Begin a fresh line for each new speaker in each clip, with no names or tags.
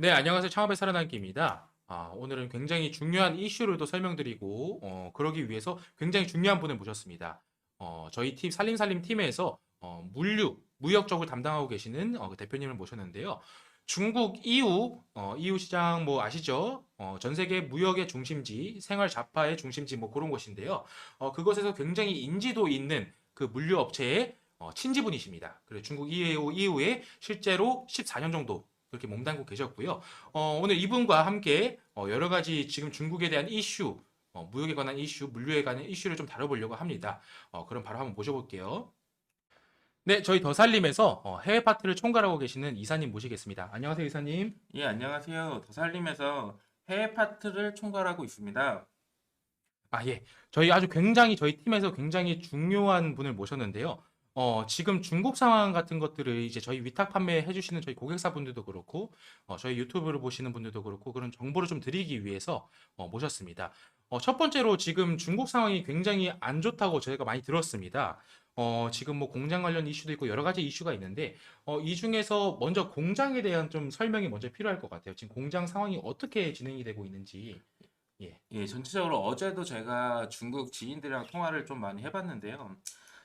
네, 안녕하세요. 창업의 살아남기입니다. 오늘은 굉장히 중요한 이슈를 또 설명드리고, 그러기 위해서 굉장히 중요한 분을 모셨습니다. 저희 팀, 살림살림 팀에서, 무역 쪽을 담당하고 계시는 그 대표님을 모셨는데요. 중국 이후 시장 뭐 아시죠? 전 세계 무역의 중심지, 생활 잡화의 중심지 뭐 그런 곳인데요. 그곳에서 굉장히 인지도 있는 그 물류 업체의 친지분이십니다. 그리고 중국 이후에 실제로 14년 정도 그렇게 몸담고 계셨고요. 오늘 이분과 함께 여러 가지 지금 중국에 대한 이슈, 무역에 관한 이슈, 물류에 관한 이슈를 좀 다뤄보려고 합니다. 그럼 바로 한번 모셔볼게요. 네, 저희 더살림에서 해외 파트를 총괄하고 계시는 이사님 모시겠습니다. 안녕하세요, 이사님.
예, 안녕하세요. 더살림에서 해외 파트를 총괄하고 있습니다.
예. 저희 팀에서 굉장히 중요한 분을 모셨는데요. 지금 중국 상황 같은 것들을 이제 저희 위탁 판매해 주시는 저희 고객사분들도 그렇고, 저희 유튜브를 보시는 분들도 그렇고, 그런 정보를 좀 드리기 위해서 모셨습니다. 첫 번째로 지금 중국 상황이 굉장히 안 좋다고 저희가 많이 들었습니다. 지금 뭐 공장 관련 이슈도 있고 여러 가지 이슈가 있는데, 이 중에서 먼저 공장에 대한 좀 설명이 먼저 필요할 것 같아요. 지금 공장 상황이 어떻게 진행이 되고 있는지. 예.
예, 전체적으로 어제도 제가 중국 지인들이랑 통화를 좀 많이 해봤는데요.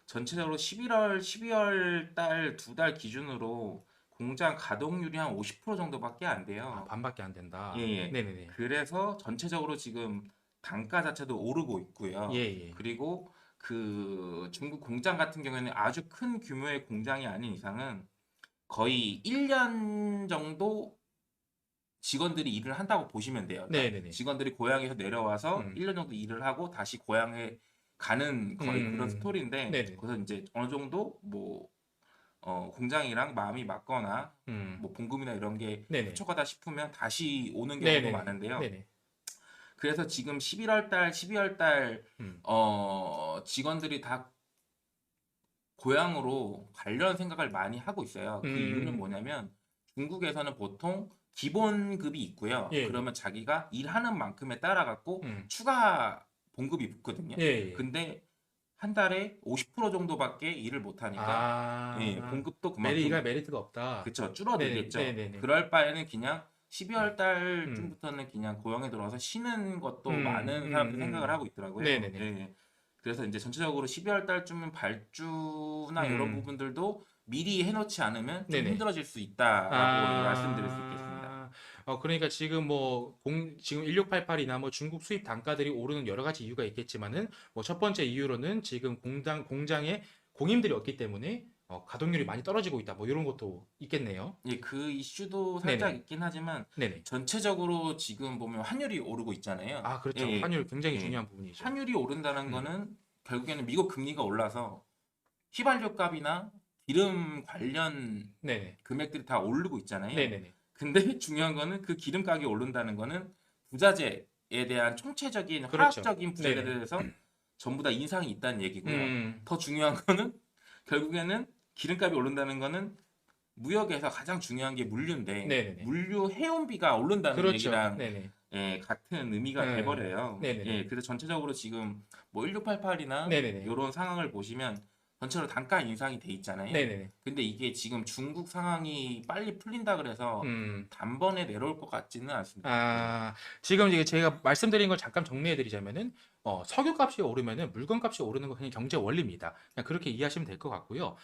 전체적으로 11월, 12월 달 두 달 기준으로 공장 가동률이 한 50% 정도밖에 안 돼요.
반밖에 안
예,
된다.
예.
네네네.
그래서 전체적으로 지금 단가 자체도 오르고
예,
있고요.
예.
그리고 그 중국 공장 같은 경우에는 아주 큰 규모의 공장이 아닌 이상은 거의 1년 정도 직원들이 일을 한다고 보시면 돼요. 그러니까
네네네.
직원들이 고향에서 내려와서
음,
1년 정도 일을 하고 다시 고향에 가는 거의 그런 스토리인데,
네네.
거기서 이제 어느 정도 뭐 공장이랑 마음이 맞거나
음,
뭐 봉급이나 이런 게
네네.
부족하다 싶으면 다시 오는 경우도
네네네.
많은데요.
네네.
그래서 지금 11월 달, 12월 달
음,
직원들이 다 고향으로 가려는 생각을 많이 하고 있어요. 그 이유는
음,
뭐냐면 중국에서는 보통 기본급이 있고요.
예, 예.
그러면 자기가 일하는 만큼에 따라 갖고
음,
추가 봉급이 붙거든요.
예, 예.
근데 한 달에 50% 정도밖에 일을 못 하니까 예,
아,
봉급도
이가
그만큼
메리트가 없다.
그쵸
네네,
줄어들겠죠.
네네네.
그럴 바에는 그냥 12월
음,
달쯤부터는 그냥 고향에 들어와서 쉬는 것도 많은 사람들이 생각을 하고 있더라고요.
네네네.
예. 그래서 이제 전체적으로 12월 달쯤은 발주나 이런
음,
부분들도 미리 해놓지 않으면 좀
네네.
힘들어질 수 있다라고 예, 말씀드릴 수 있겠습니다.
아, 그러니까 지금 지금 1688이나 뭐 중국 수입 단가들이 오르는 여러 가지 이유가 있겠지만은, 뭐 첫 번째 이유로는 지금 공장에 공임들이 없기 때문에, 가동률이 많이 떨어지고 있다. 뭐 이런 것도 있겠네요.
예, 그 이슈도 살짝
네네.
있긴 하지만
네네.
전체적으로 지금 보면 환율이 오르고 있잖아요. 예,
그렇죠.
예,
환율 굉장히
예.
중요한 부분이죠.
환율이 오른다는
음,
거는 결국에는 미국 금리가 올라서 휘발유 값이나 기름 관련
네네.
금액들이 다 오르고 있잖아요.
네네네.
근데 중요한 거는 그 기름 가격이 오른다는 거는 부자재에 대한 총체적인
그렇죠.
화학적인 부자재에
네네.
대해서 전부 다 인상이 있다는 얘기고요.
음,
더 중요한 거는 결국에는 기름값이 오른다는 거는 무역에서 가장 중요한 게 물류인데
네네네.
물류 해운비가 오른다는
그렇죠.
얘기랑
네네.
예, 같은 의미가 돼버려요.
네네네.
예, 그래서 전체적으로 지금 뭐 1688이나
네네네.
이런 상황을 보시면 전체로 단가 인상이 돼 있잖아요.
네네네.
근데 이게 지금 중국 상황이 빨리 풀린다 그래서
음.
단번에 내려올 것 같지는 않습니다. 예.
아, 지금 이게 제가 말씀드린 걸 잠깐 정리해 드리자면은, 석유값이 오르면은 물건값이 오르는 건 그냥 경제 원리입니다. 그냥 그렇게 이해하시면 될 것 같고요.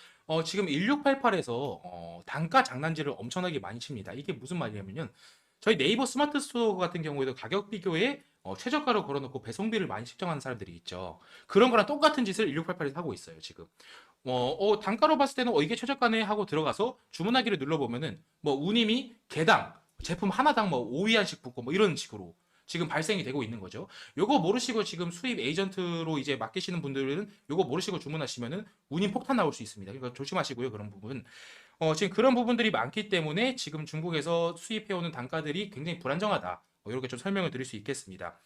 지금 1688에서, 단가 장난질을 엄청나게 많이 칩니다. 이게 무슨 말이냐면요. 저희 네이버 스마트 스토어 같은 경우에도 가격 비교에 최저가로 걸어놓고 배송비를 많이 책정하는 사람들이 있죠. 그런 거랑 똑같은 짓을 1688에서 하고 있어요, 지금. 단가로 봤을 때는 이게 최저가네 하고 들어가서 주문하기를 눌러보면은 뭐 운임이 개당 제품 하나당 뭐 5위안씩 붙고 뭐 이런 식으로 지금 발생이 되고 있는 거죠. 요거 모르시고 지금 수입 에이전트로 이제 맡기시는 분들은 요거 모르시고 주문하시면은 운임 폭탄 나올 수 있습니다. 그러니까 조심하시고요, 그런 부분. 지금 그런 부분들이 많기 때문에 지금 중국에서 수입해오는 단가들이 굉장히 불안정하다. 이렇게 좀 설명을 드릴 수 있겠습니다.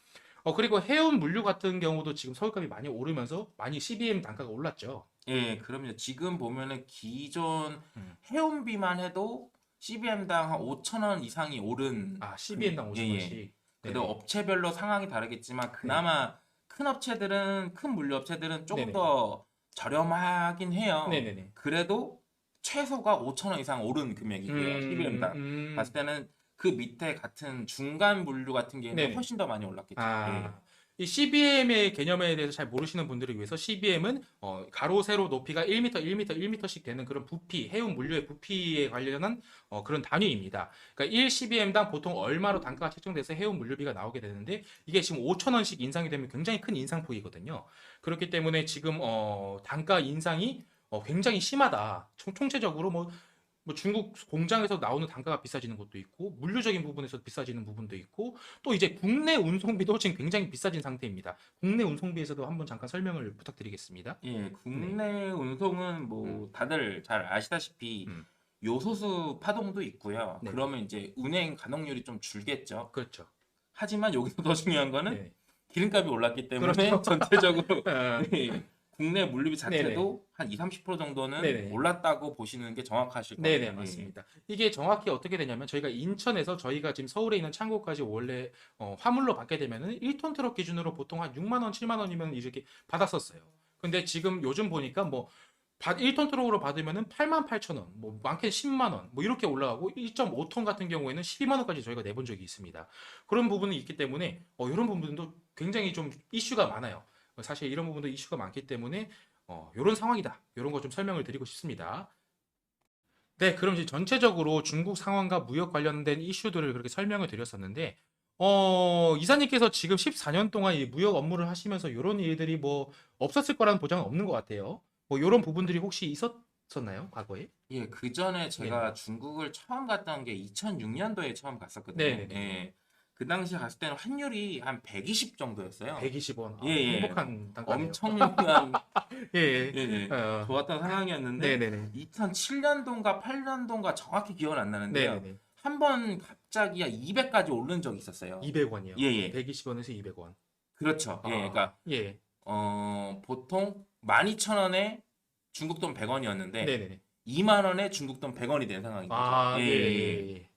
그리고 해운 물류 같은 경우도 지금 서울값이 많이 오르면서 많이 CBM 단가가 올랐죠.
예, 그럼요. 지금 보면은 기존
음.
해운비만 해도 CBM당 한 5천 원 이상이 오른 금액.
CBM당
예, 예.
50원씩.
그래도
네네.
업체별로 상황이 다르겠지만
네.
그나마 큰 업체들은 큰 물류 업체들은 조금
네네.
더 저렴하긴 해요.
네네네.
그래도 최소가 5천 원 이상 오른 금액이고요.
음,
CBM당. 봤을
음,
때는 그 밑에 같은 중간 물류 같은 경우에는
네네.
훨씬 더 많이 올랐겠죠. 예.
아, 이 CBM의 개념에 대해서 잘 모르시는 분들을 위해서 CBM은 가로 세로 높이가 1m, 1m, 1m씩 되는 그런 부피, 해운 물류의 부피에 관련한 그런 단위입니다. 그러니까 1 CBM당 보통 얼마로 단가가 책정돼서 해운 물류비가 나오게 되는데 이게 지금 5천 원씩 인상이 되면 굉장히 큰 인상폭이거든요. 그렇기 때문에 지금 단가 인상이 굉장히 심하다. 총체적으로 뭐 중국 공장에서 나오는 단가가 비싸지는 것도 있고 물류적인 부분에서 비싸지는 부분도 있고 또 이제 국내 운송비도 지금 굉장히 비싸진 상태입니다. 국내 운송비에서도 한번 잠깐 설명을 부탁드리겠습니다.
예,
네.
국내 운송은
음,
뭐 다들 잘 아시다시피
음,
요소수 파동도 있고요.
네네.
그러면 이제 운행 가동률이 좀 줄겠죠.
그렇죠.
하지만 여기서 더 중요한 거는
네네.
기름값이 올랐기 때문에
그렇죠.
전체적으로
어,
예, 국내 물류비
네네.
자체도 한 2, 30% 정도는
네네.
올랐다고 보시는 게 정확하실
네네,
거예요. 예.
맞습니다. 이게 정확히 어떻게 되냐면 저희가 인천에서 저희가 지금 서울에 있는 창고까지 원래 화물로 받게 되면은 1톤 트럭 기준으로 보통 한 6만 원, 7만 원이면 이렇게 받았었어요. 근데 지금 요즘 보니까 뭐 1톤 트럭으로 받으면은 8만 8천 원, 뭐 많게는 10만 원, 뭐 이렇게 올라가고 1.5톤 같은 경우에는 12만 원까지 저희가 내본 적이 있습니다. 그런 부분이 있기 때문에 이런 부분도 굉장히 좀 이슈가 많아요. 사실 이런 부분도 이슈가 많기 때문에 이런 상황이다. 이런 거 좀 설명을 드리고 싶습니다. 네, 그럼 이제 전체적으로 중국 상황과 무역 관련된 이슈들을 그렇게 설명을 드렸었는데, 이사님께서 지금 14년 동안 이 무역 업무를 하시면서 이런 일들이 뭐 없었을 거라는 보장은 없는 것 같아요. 뭐 이런 부분들이 혹시 있었나요? 과거에?
예, 그 전에
네네.
제가 중국을 처음 갔던 게 2006년도에 처음 갔었거든요.
네네네.
예. 그 당시 갔을 때는 환율이 한 120 정도였어요.
120원.
예,
아,
예.
행복한 단가네요.
엄청난
예, 예.
예, 예.
어,
좋았던 상황이었는데
네네네.
2007년도인가 8년도인가 정확히 기억은 안 나는데요.
네네네.
한 번 갑자기 200까지 오른 적이 있었어요. 예,
200원이요.
예.
120원에서 200원.
그렇죠. 예.
아,
그러니까
예.
보통 12,000원에 중국 돈 100원이었는데
네네네.
2만 원에 중국 돈 100원이 된 상황인 거죠. 예,
아, 예,
예, 예.
예, 예.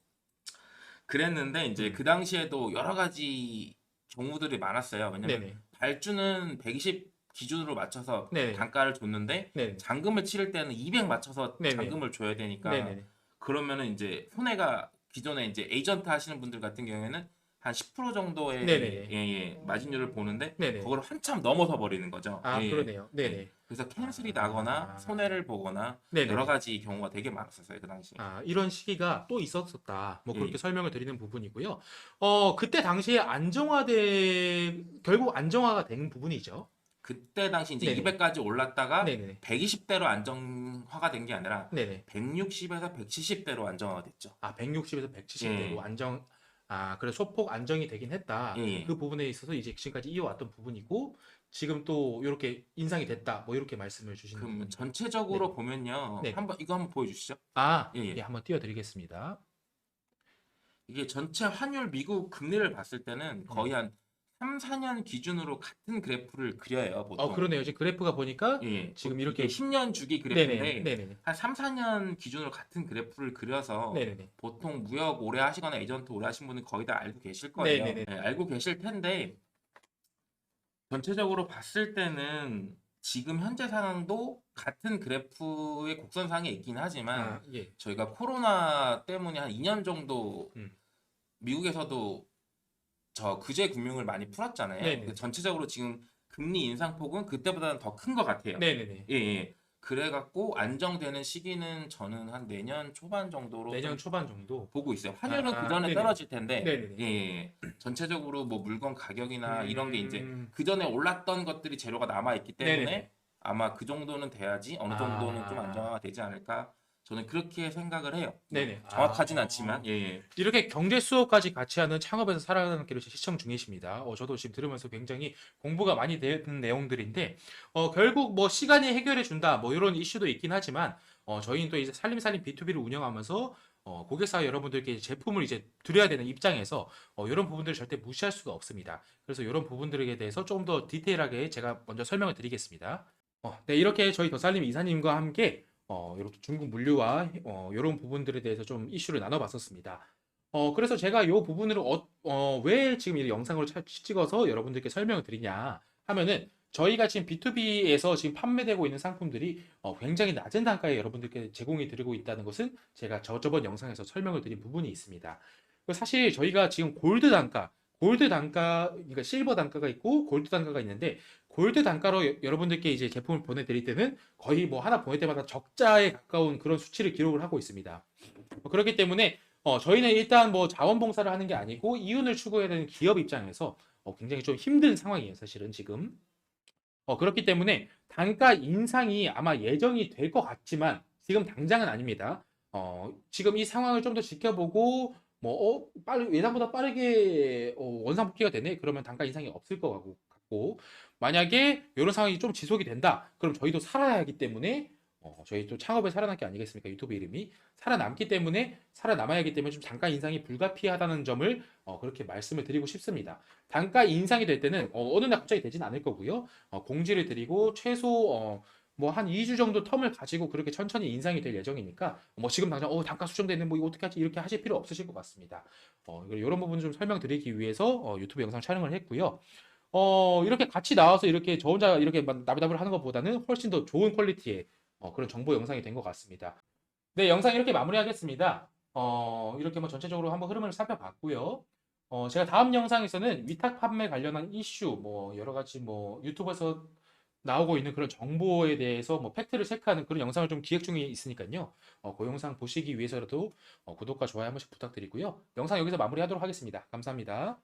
그랬는데 이제
음,
그 당시에도 여러 가지 경우들이 많았어요. 왜냐면
네네.
발주는 120 기준으로 맞춰서
네네.
단가를 줬는데
네네.
잔금을 치를 때는 200 맞춰서
네네.
잔금을 줘야 되니까
네네네.
그러면은 이제 손해가 기존에 이제 에이전트 하시는 분들 같은 경우에는 한 10% 정도의
네네네.
예, 예, 마진율을 보는데
네네.
그걸 한참 넘어서 버리는 거죠. 예,
아,
예.
그러네요.
예.
네네.
그래서 캔슬이 나거나
아,
손해를 보거나 여러
네네네.
가지 경우가 되게 많았었어요, 그 당시에.
아, 이런 시기가 또 있었었다. 뭐 그렇게
예.
설명을 드리는 부분이고요. 그때 당시에 결국 안정화가 된 부분이죠.
그때 당시 이제
네네.
200까지 올랐다가
네네네.
120대로 안정화가 된 게 아니라
네네.
160에서 170대로 안정화가 됐죠.
아, 160에서
예,
170대로 그래, 소폭 안정이 되긴
예,
했다.
예.
그 부분에 있어서 이제 지금까지 이어왔던 부분이고, 지금 또 이렇게 인상이 됐다. 뭐 이렇게 말씀을 주시는
그럼
부분이고요. 네.
전체적으로 보면요.
네.
이거 한번 보여주시죠.
아,
예,
예,
예.
한번 띄워드리겠습니다.
이게 전체 환율 미국 금리를 봤을 때는
네.
거의 한 3, 4년 기준으로 같은 그래프를 그려요, 보통.
그러네요. 지금 그래프가 보니까
예, 예.
지금
이게
이렇게
10년 주기
네네,
그래프인데
네네네,
한 3, 4년 기준으로 같은 그래프를 그려서
네네네,
보통 무역 오래 하시거나 에이전트 오래 하신 분은 거의 다 알고 계실 거예요.
네네네,
예, 알고 계실 텐데 전체적으로 봤을 때는 지금 현재 상황도 같은 그래프의 곡선상에 있긴 하지만
아, 예,
저희가 코로나 때문에 한 2년 정도
음,
미국에서도 저 규제 금융을 많이 풀었잖아요.
네네,
전체적으로 지금 금리 인상폭은 그때보다는 더 큰 것 같아요.
네네네.
예, 예. 그래갖고 안정되는 시기는 저는 한 내년 초반 정도로
내년
좀
초반 정도.
보고 있어요. 환율은 그
아,
전에
네네,
떨어질 텐데, 예,
네네네.
예. 예. 전체적으로 뭐 물건 가격이나 이런 게 이제
음,
그 전에 올랐던 것들이 재료가 남아있기
네네네.
때문에 아마 그 정도는 돼야지 어느 정도는 좀
아,
안정화가 되지 않을까. 저는 그렇게 생각을 해요. 뭐
네네.
정확하진 않지만, 예, 예.
이렇게 경제 수업까지 같이 하는 창업에서 살아남기를 시청 중이십니다. 저도 지금 들으면서 굉장히 공부가 많이 되는 내용들인데, 결국 뭐 시간이 해결해 준다, 뭐 이런 이슈도 있긴 하지만, 저희는 또 이제 살림살림 B2B를 운영하면서, 고객사 여러분들께 제품을 이제 드려야 되는 입장에서, 이런 부분들을 절대 무시할 수가 없습니다. 그래서 이런 부분들에 대해서 조금 더 디테일하게 제가 먼저 설명을 드리겠습니다. 네, 이렇게 저희 더살림 이사님과 함께 이렇게 중국 물류와 이런 부분들에 대해서 좀 이슈를 나눠봤었습니다. 그래서 제가 이 부분을 왜 지금 이 영상으로 찍어서 여러분들께 설명을 드리냐 하면은 저희가 지금 B2B에서 지금 판매되고 있는 상품들이 굉장히 낮은 단가에 여러분들께 제공해 드리고 있다는 것은 제가 저번 영상에서 설명을 드린 부분이 있습니다. 사실 저희가 지금 골드 단가, 그러니까 실버 단가가 있고 골드 단가가 있는데 골드 단가로 여러분들께 이제 제품을 보내드릴 때는 거의 뭐 하나 보낼 때마다 적자에 가까운 그런 수치를 기록을 하고 있습니다. 그렇기 때문에 저희는 일단 뭐 자원봉사를 하는 게 아니고 이윤을 추구해야 되는 기업 입장에서 굉장히 좀 힘든 상황이에요, 사실은 지금. 그렇기 때문에 단가 인상이 아마 예정이 될 것 같지만 지금 당장은 아닙니다. 지금 이 상황을 좀 더 지켜보고 빨리 예상보다 빠르게 원상복귀가 되네. 그러면 단가 인상이 없을 것 같고 만약에 이런 상황이 좀 지속이 된다. 그럼 저희도 살아야 하기 때문에 저희 또 창업에 살아남기 아니겠습니까? 유튜브 이름이 살아남기 때문에 살아남아야 하기 때문에 좀 단가 인상이 불가피하다는 점을 그렇게 말씀을 드리고 싶습니다. 단가 인상이 될 때는 어느 날 갑자기 되진 않을 거고요. 공지를 드리고 최소 뭐 한 2주 정도 텀을 가지고 그렇게 천천히 인상이 될 예정이니까 뭐 지금 당장 단가 수정되네 뭐 이거 어떻게 하지 이렇게 하실 필요 없으실 것 같습니다. 이런 부분 좀 설명드리기 위해서 유튜브 영상 촬영을 했고요. 이렇게 같이 나와서 이렇게 저 혼자 이렇게 막 나불나불 하는 것보다는 훨씬 더 좋은 퀄리티의 그런 정보 영상이 된 것 같습니다. 네, 영상 이렇게 마무리하겠습니다. 이렇게 뭐 전체적으로 한번 흐름을 살펴봤고요. 제가 다음 영상에서는 위탁 판매 관련한 이슈, 뭐 여러 가지 뭐 유튜브에서 나오고 있는 그런 정보에 대해서 뭐 팩트를 체크하는 그런 영상을 좀 기획 중에 있으니까요. 그 영상 보시기 위해서라도 구독과 좋아요 한 번씩 부탁드리고요. 영상 여기서 마무리하도록 하겠습니다. 감사합니다.